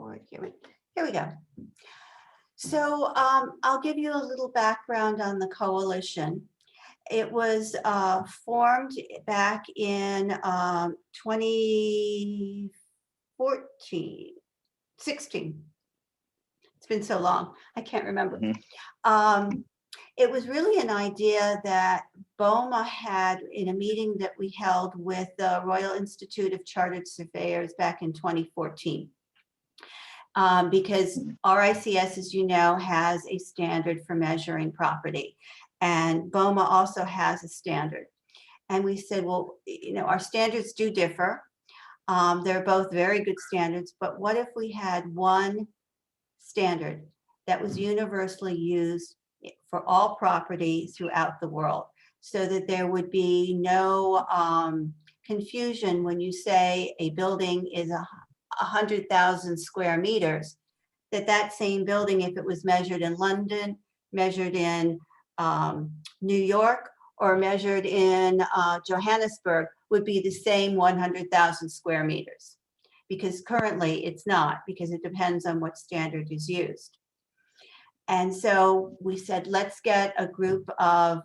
forward. Here we go. So I'll give you a little background on the coalition. It was formed back in 2014, 16. It's been so long, I can't remember. It was really an idea that BOMA had in a meeting that we held with the Royal Institute of Chartered Surveyors back in 2014. Because RICS, as you know, has a standard for measuring property, and BOMA also has a standard. And we said, well, you know, our standards do differ. They're both very good standards, but what if we had one standard that was universally used for all property throughout the world, so that there would be no confusion when you say a building is 100,000 square meters, that same building, if it was measured in London, measured in New York, or measured in Johannesburg, would be the same 100,000 square meters. Because currently it's not, because it depends on what standard is used. And so we said, let's get a group of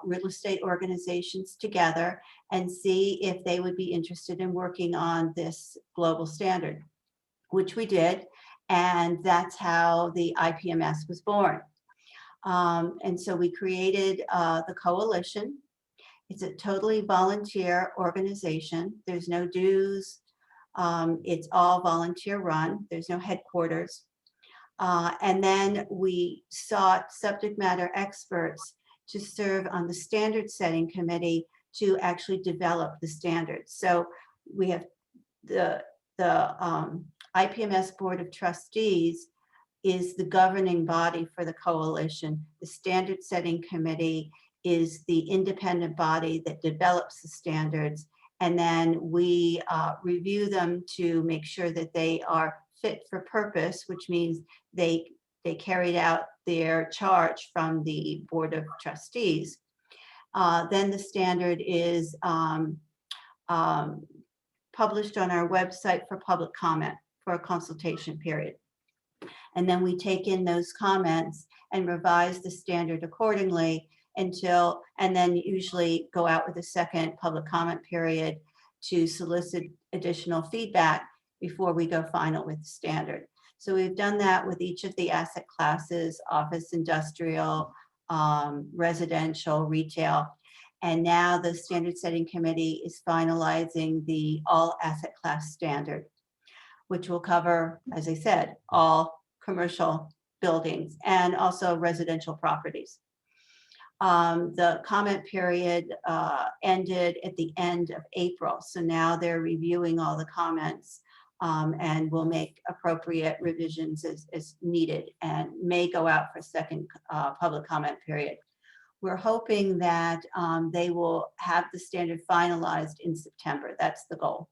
real estate organizations together and see if they would be interested in working on this global standard, which we did. And that's how the IPMS was born. And so we created the coalition. It's a totally volunteer organization. There's no dues. It's all volunteer run. There's no headquarters. And then we sought subject matter experts to serve on the standard setting committee to actually develop the standards. So we have the IPMS Board of Trustees is the governing body for the coalition. The standard setting committee is the independent body that develops the standards. And then we review them to make sure that they are fit for purpose, which means they carried out their charge from the Board of Trustees. Then the standard is published on our website for public comment for a consultation period. And then we take in those comments and revise the standard accordingly until, and then usually go out with a second public comment period to solicit additional feedback before we go final with the standard. So we've done that with each of the asset classes: office, industrial, residential, retail. And now the standard setting committee is finalizing the all asset class standard, which will cover, as I said, all commercial buildings and also residential properties. The comment period ended at the end of April. So now they're reviewing all the comments and will make appropriate revisions as needed, and may go out for a second public comment period. We're hoping that they will have the standard finalized in September. That's the goal.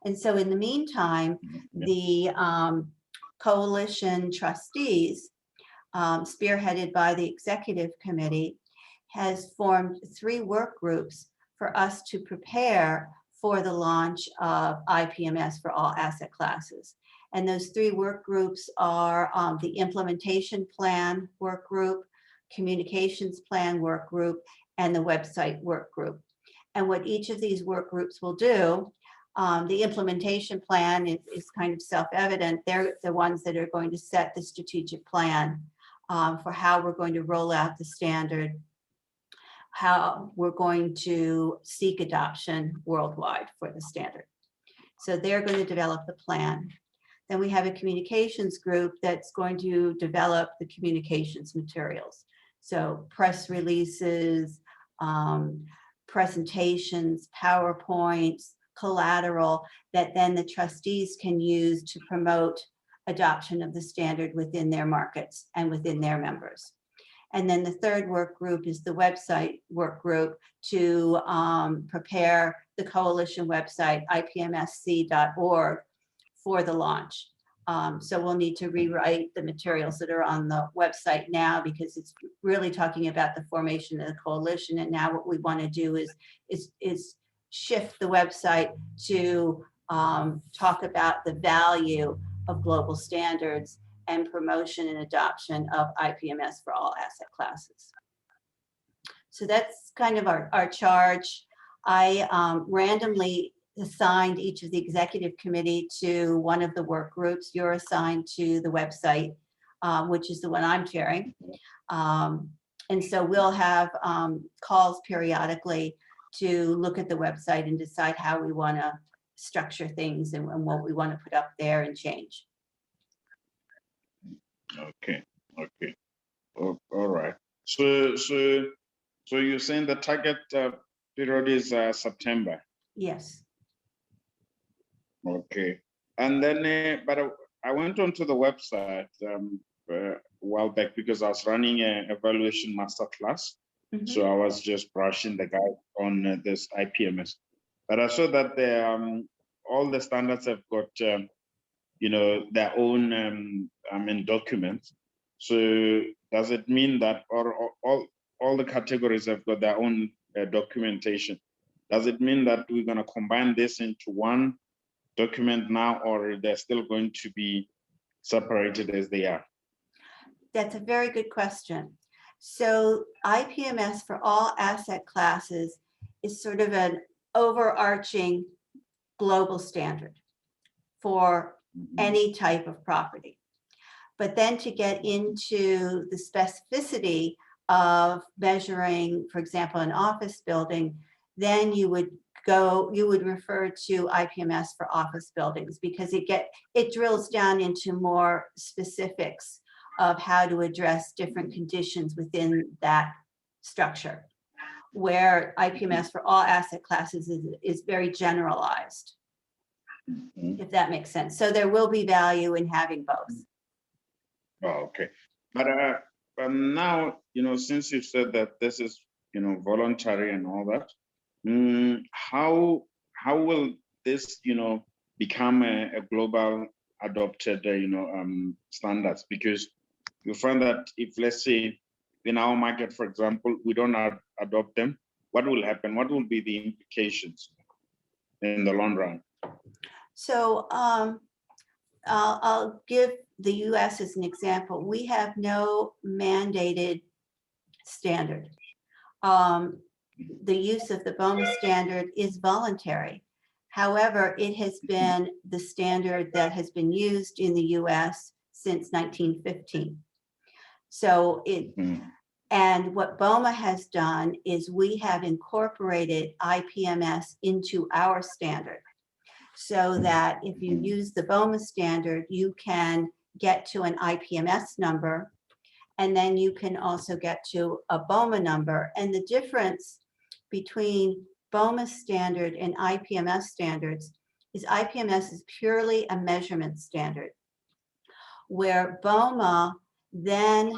And so in the meantime, the coalition trustees, spearheaded by the executive committee, has formed 3 work groups for us to prepare for the launch of IPMS for all asset classes. And those 3 work groups are the implementation plan work group, communications plan work group, and the website work group. And what each of these work groups will do, the implementation plan is kind of self-evident. They're the ones that are going to set the strategic plan for how we're going to roll out the standard, how we're going to seek adoption worldwide for the standard. So they're going to develop the plan. Then we have a communications group that's going to develop the communications materials. So press releases, presentations, PowerPoints, collateral that then the trustees can use to promote adoption of the standard within their markets and within their members. And then the third work group is the website work group to prepare the coalition website, IPMSC.org, for the launch. So we'll need to rewrite the materials that are on the website now, because it's really talking about the formation of the coalition. And now what we want to do is shift the website to talk about the value of global standards and promotion and adoption of IPMS for all asset classes. So that's kind of our charge. I randomly assigned each of the executive committee to one of the work groups. You're assigned to the website, which is the one I'm chairing. And so we'll have calls periodically to look at the website and decide how we want to structure things and what we want to put up there and change. Okay. All right. So you're saying the target period is September? Yes. Okay. And then, but I went onto the website a while back because I was running an evaluation masterclass. Mm-hmm. So I was just brushing the guide on this IPMS. But I saw that all the standards have got, their own documents. So does it mean that, or all the categories have got their own documentation? Does it mean that we're going to combine this into one document now, or they're still going to be separated as they are? That's a very good question. So IPMS for all asset classes is sort of an overarching global standard for any type of property. But then to get into the specificity of measuring, for example, an office building, then you would refer to IPMS for office buildings, because it drills down into more specifics of how to address different conditions within that structure, where IPMS for all asset classes is very generalized, if that makes sense. So there will be value in having both. Oh, okay. But now, since you've said that this is, voluntary and all that, how will this, become a global adopted, standards? Because you find that if, let's say, in our market, for example, we don't adopt them, what will happen? What will be the implications in the long run? So I'll give the US as an example. We have no mandated standard. The use of the BOMA standard is voluntary. However, it has been the standard that has been used in the US since 1915. So and what BOMA has done is we have incorporated IPMS into our standard, so that if you use the BOMA standard, you can get to an IPMS number, and then you can also get to a BOMA number. And the difference between BOMA standard and IPMS standards is IPMS is purely a measurement standard, where BOMA, then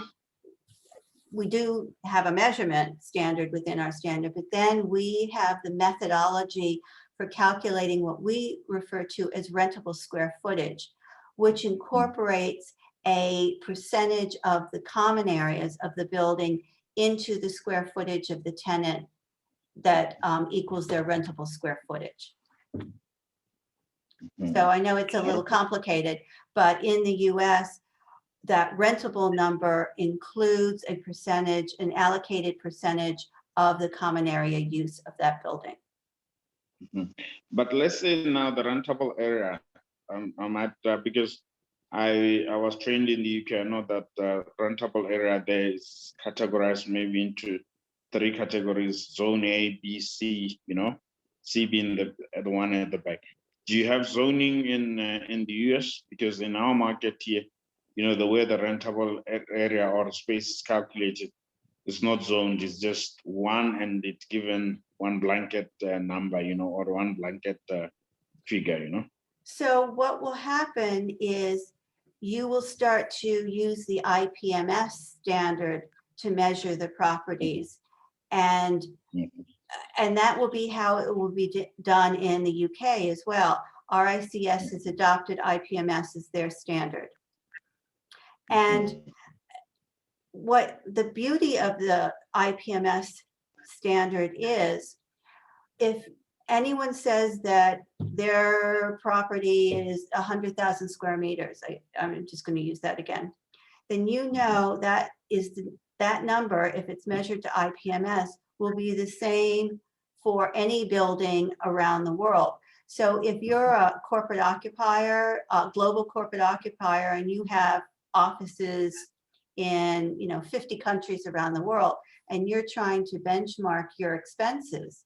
we do have a measurement standard within our standard, but then we have the methodology for calculating what we refer to as rentable square footage, which incorporates a percentage of the common areas of the building into the square footage of the tenant that equals their rentable square footage. So I know it's a little complicated, but in the US, that rentable number includes a percentage, an allocated percentage of the common area use of that building. But let's say now the rentable area, because I was trained in the UK. I know that the rentable area there is categorized maybe into 3 categories: zone A, B, C. C being the one at the back. Do you have zoning in the US? Because in our market here, the way the rentable area or space is calculated, it's not zoned. It's just one, and it's given one blanket number, or one blanket figure, So what will happen is you will start to use the IPMS standard to measure the properties, and that will be how it will be done in the UK as well. RICS has adopted IPMS as their standard. And what the beauty of the IPMS standard is, if anyone says that their property is 100,000 square meters, I'm just going to use that again, then you know that that number, if it's measured to IPMS, will be the same for any building around the world. So if you're a corporate occupier, a global corporate occupier, and you have offices in 50 countries around the world, and you're trying to benchmark your expenses,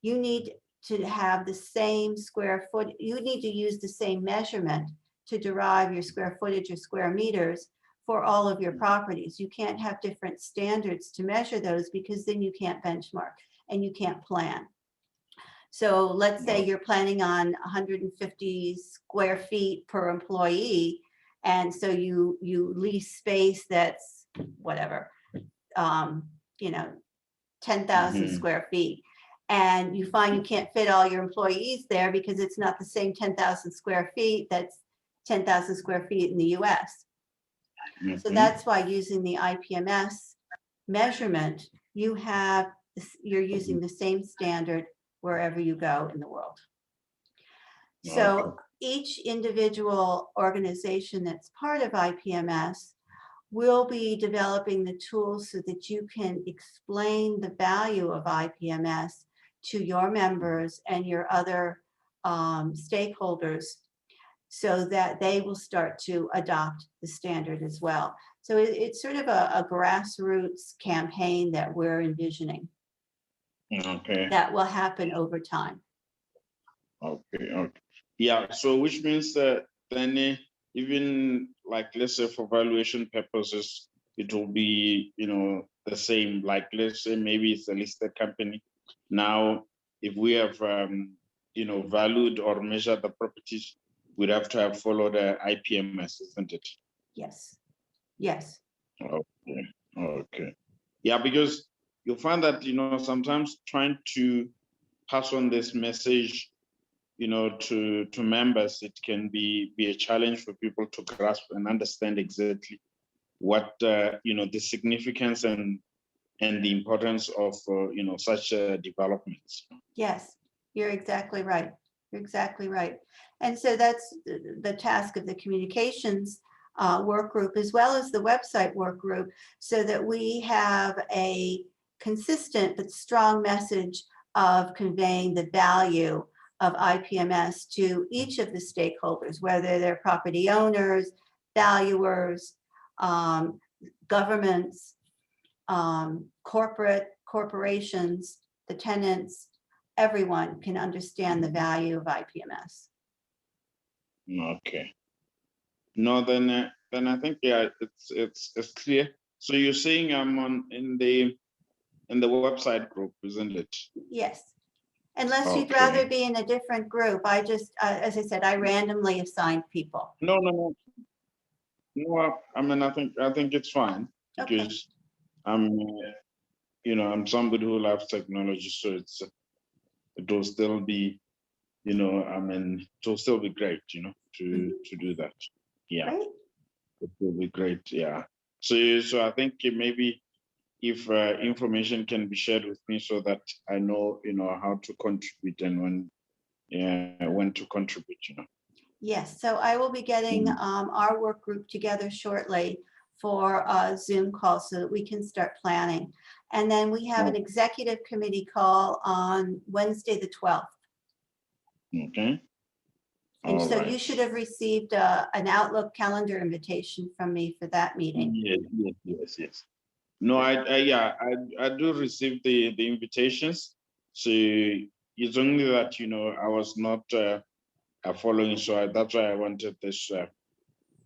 you need to have the same square foot, you need to use the same measurement to derive your square footage or square meters for all of your properties. You can't have different standards to measure those, because then you can't benchmark and you can't plan. So let's say you're planning on 150 square feet per employee, and so you lease space that's whatever, 10,000 square feet, and you find you can't fit all your employees there because it's not the same 10,000 square feet that's 10,000 square feet in the US. So that's why using the IPMS measurement, you're using the same standard wherever you go in the world. So each individual organization that's part of IPMS will be developing the tools so that you can explain the value of IPMS to your members and your other stakeholders, so that they will start to adopt the standard as well. So it's sort of a grassroots campaign that we're envisioning. Okay. That will happen over time. Okay. Yeah, so which means that then even like, let's say for valuation purposes, it will be, the same, like let's say maybe it's a listed company. Now, if we have, valued or measured the properties, we'd have to have followed the IPMS, isn't it? Yes. Okay. Yeah, because you'll find that, sometimes trying to pass on this message, to members, it can be a challenge for people to grasp and understand exactly what, the significance and the importance of, such developments. Yes, you're exactly right. And so that's the task of the communications work group, as well as the website work group, so that we have a consistent but strong message of conveying the value of IPMS to each of the stakeholders, whether they're property owners, valuers, governments, corporations, the tenants. Everyone can understand the value of IPMS. Okay. No, then I think, yeah, it's clear. So you're saying I'm in the website group, isn't it? Yes. Unless you'd Okay. rather be in a different group. I just, as I said, I randomly assigned people. No. I mean, I think it's fine, because I'm somebody who loves technology, so it will still be, it will still be great, to do that. Yeah. Right? It will be great. Yeah. So I think maybe if information can be shared with me, so that I know, how to contribute and when to contribute, Yes. So I will be getting our work group together shortly for a Zoom call so that we can start planning. And then we have an executive committee call on Wednesday, the 12th. Okay. And All so right. you should have received an Outlook calendar invitation from me for that meeting. Yes. No, I do receive the invitations. So it's only that, I was not following. So that's why I wanted this,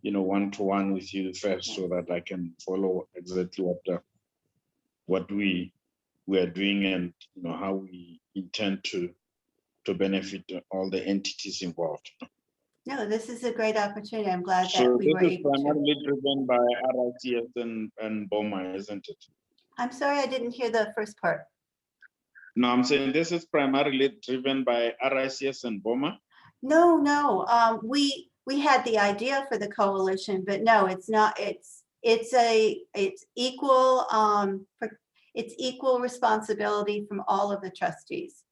one-to-one with you first, so that I can follow exactly what we are doing, and, how we intend to benefit all the entities involved. No, this is a great opportunity. I'm glad that So we this were is able to. primarily driven by RICS and BOMA, isn't it? I'm sorry, I didn't hear the first part. No, I'm saying this is primarily driven by RICS and BOMA. No. We had the idea for the coalition, but no, it's not. It's equal responsibility from all of the trustees.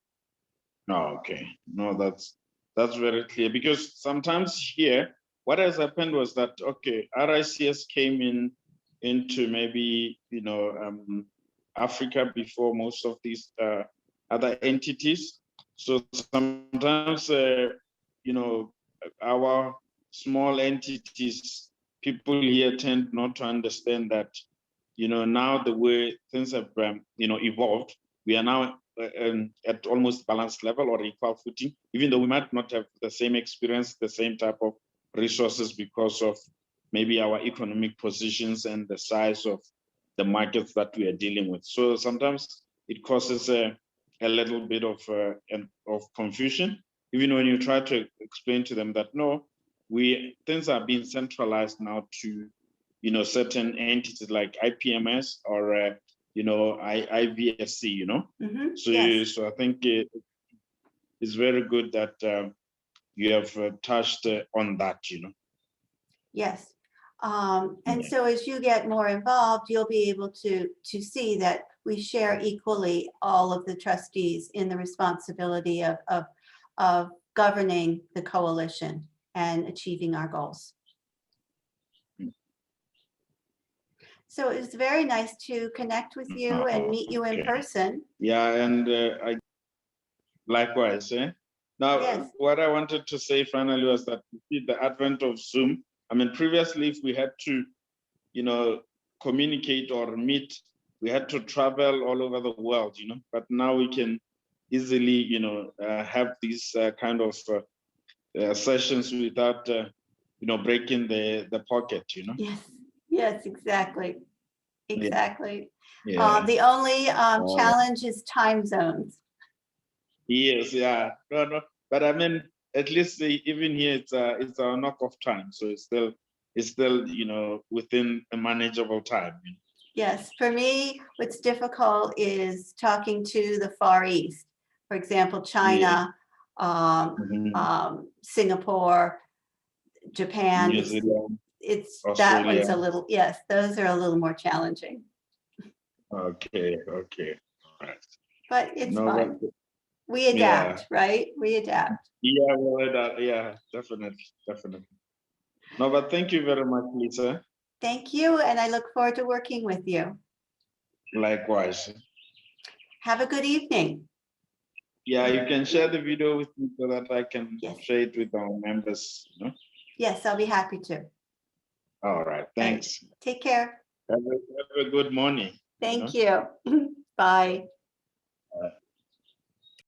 No, okay. No, that's very clear, because sometimes here, what has happened was that, okay, RICS came into maybe, Africa before most of these other entities. So sometimes, our small entities, people here tend not to understand that, now the way things have, evolved, we are now at almost balanced level or equal footing, even though we might not have the same experience, the same type of resources, because of maybe our economic positions and the size of the markets that we are dealing with. So sometimes it causes a little bit of confusion, even when you try to explain to them that no, things are being centralized now to, certain entities like IPMS or IVSC, So, Yes, so I think it's very good that you have touched on that, yes. And Yeah. so as you get more involved, you'll be able to see that we share equally all of the trustees in the responsibility of governing the coalition and achieving our goals. Mm. So it was very nice to connect with you and meet you in Okay. person. Yeah, and I likewise. Now, Yes. what I wanted to say finally was that with the advent of Zoom, I mean, previously, if we had to, communicate or meet, we had to travel all over the world, but now we can easily, have these kind of sessions without, breaking the pocket, Yes. Yes, exactly. Yeah. Exactly. Yeah. The only challenge is time zones. Yes, yeah. No, no. But I mean, at least even here, it's a knock off time. So it's still, within a manageable time. Yes, for me, what's difficult is talking to the Far East. For example, China, Mhm. Singapore, Japan. New Zealand, It's that Australia. one's a little, yes, those are a little more challenging, Okay, okay. All right. but it's No, fine. but We adapt, right? We adapt. yeah, well, yeah, definitely, definitely. No, but thank you very much, Lisa. Thank you, and I look forward to working with you. Likewise. Have a good evening. Yeah, you can share the video with me so that I can Yes, share it with our members. yes, I'll be happy to. All right. Thanks. Take care. Have a good morning. Thank you. Bye.